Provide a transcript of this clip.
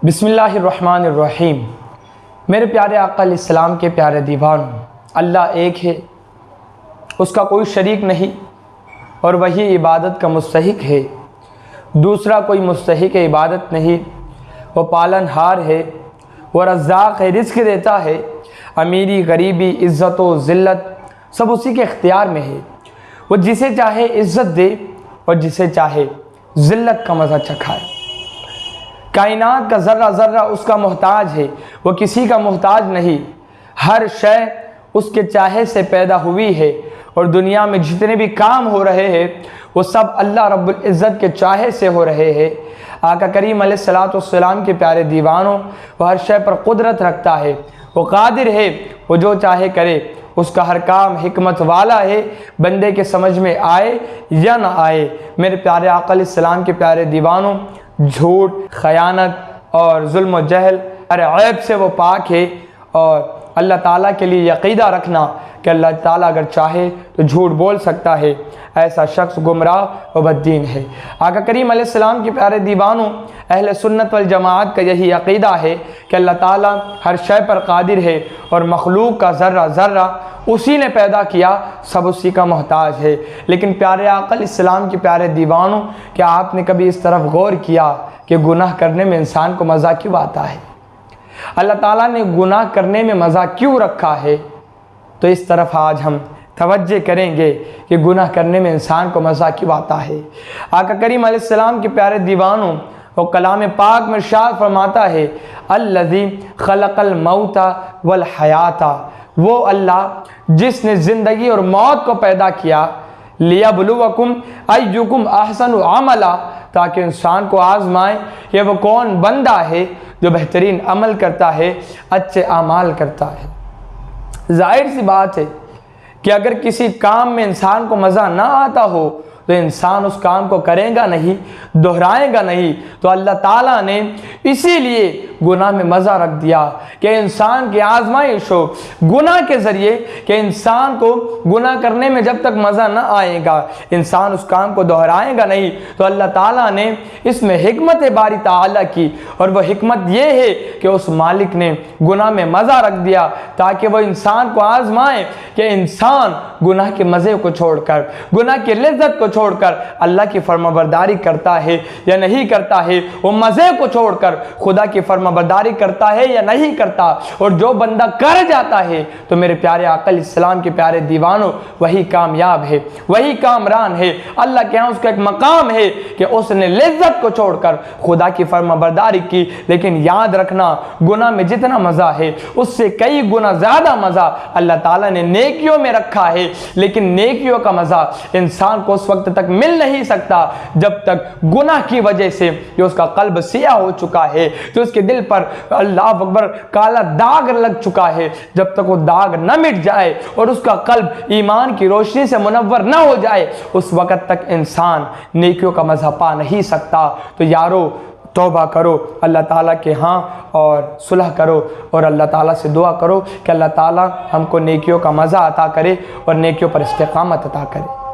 बिस्मिल्लाहिर्रहमानिर्रहीम। मेरे प्यारे आका इस्लाम के प्यारे दीवान, अल्लाह एक है, उसका कोई शरीक नहीं और वही इबादत का मुस्तहिक है। दूसरा कोई मुस्तहिक इबादत नहीं। वो पालनहार है, वो रज़्ज़ाक़ है, रिज़्क़ देता है। अमीरी गरीबी इज़्ज़त व ज़िल्लत सब उसी के इख्तियार में है। वो जिसे चाहे इज़्ज़त दे और जिसे चाहे ज़िल्लत का मज़ा चखाए। कायनात का ज़र्रा ज़र्रा उसका मोहताज है, वो किसी का मोहताज नहीं। हर शय उसके चाहे से पैदा हुई है और दुनिया में जितने भी काम हो रहे हैं वो सब अल्लाह रब्बुल इज़्ज़त के चाहे से हो रहे हैं। आका करीम अलैहिस्सलाम के प्यारे दीवानों, वो हर शय पर कुदरत रखता है, वो कादिर है, वो जो चाहे करे। उसका हर काम हिकमत वाला है, बंदे के समझ में आए या ना आए। मेरे प्यारे आका अलैहिस्सलाम के प्यारे दीवानों, झूठ, खयानत और जुल्म व जहल हर ऐब से वो पाक है। और अल्लाह ताला के लिए यकीदा रखना कि अल्लाह ताला अगर चाहे तो झूठ बोल सकता है, ऐसा शख्स गुमराह व बद्दीन है। आका करीम अलैहिस्सलाम के प्यारे दीवानों, अहले सुन्नत वल जमाअत का यही अकीदा है कि अल्लाह ताला हर शय पर कादिर है और मखलूक का ज़र्रा ज़र्रा उसी ने पैदा किया, सब उसी का मोहताज है। लेकिन प्यारे आका इस्लाम के प्यारे दीवानों, क्या आपने कभी इस तरफ गौर किया कि गुनाह करने में इंसान को मज़ा क्यों आता है? अल्लाह ताला ने गुनाह करने में मज़ा क्यों रखा है? तो इस तरफ आज हम तवज्जो करेंगे कि गुनाह करने में इंसान को मज़ा क्यों आता है। आका करीम अलैहिस्सलाम के प्यारे दीवानों, वो कलाम पाक में इरशाद फरमाता है, अल्लज़ी खलक़ल मौता वल हयाता, वो अल्लाह जिसने ज़िंदगी और मौत को पैदा किया, लियब्लुवकुम अय्युकुम अहसनु अमला, ताकि इंसान को आजमाए कि वो कौन बंदा है जो बेहतरीन अमल करता है, अच्छे अमाल करता है। जाहिर सी बात है कि अगर किसी काम में इंसान को मज़ा ना आता हो तो इंसान उस काम को करेगा नहीं, दोहराएगा नहीं। तो अल्लाह ताला ने इसीलिए गुनाह में मज़ा रख दिया कि इंसान की आजमाइश हो गुनाह के ज़रिए, कि इंसान को गुनाह करने में जब तक मज़ा ना आएगा इंसान उस काम को दोहराएगा नहीं। तो अल्लाह ताला ने इसमें हिकमत बारी ताला की, और वह हिकमत ये है कि उस मालिक ने गुनाह में मज़ा रख दिया ताकि वह इंसान को आजमाए कि इंसान गुनाह के मज़े को छोड़कर, गुनाह की लज्जत को छोड़कर अल्लाह की फरमाबरदारी करता है या नहीं करता है, वो मज़े को छोड़कर खुदा की फरमाबरदारी करता है या नहीं करता। और जो बंदा कर जाता है तो मेरे प्यारे आका इस्लाम के प्यारे दीवानों, वही कामयाब है, वही कामरान है। अल्लाह के यहाँ उसका एक मकाम है कि उसने लज्जत को छोड़कर खुदा की फरमाबरदारी की। लेकिन याद रखना, गुनाह में जितना मज़ा है उससे कई गुना ज़्यादा मज़ा अल्लाह ताला ने नेकियों में रखा है। लेकिन नेकियों का मज़ा इंसान को उस वक्त तक मिल नहीं सकता जब तक गुनाह की वजह से जो उसका कल्ब सिया हो चुका है, जो उसके दिल पर अल्लाह अकबर काला दाग लग चुका है, जब तक वो दाग न मिट जाए और उसका कल्ब ईमान की रोशनी से मुनव्वर न हो जाए, उस वक़्त तक इंसान नेकियों का मज़ा पा नहीं सकता। तो यारो, तौबा करो अल्लाह ताला के यहाँ और सुलह करो और अल्लाह ताला से दुआ करो कि अल्लाह ताला हमको नेकियों का मज़ा अता करे और नेकियों पर इस्तिक़ामत अता करे।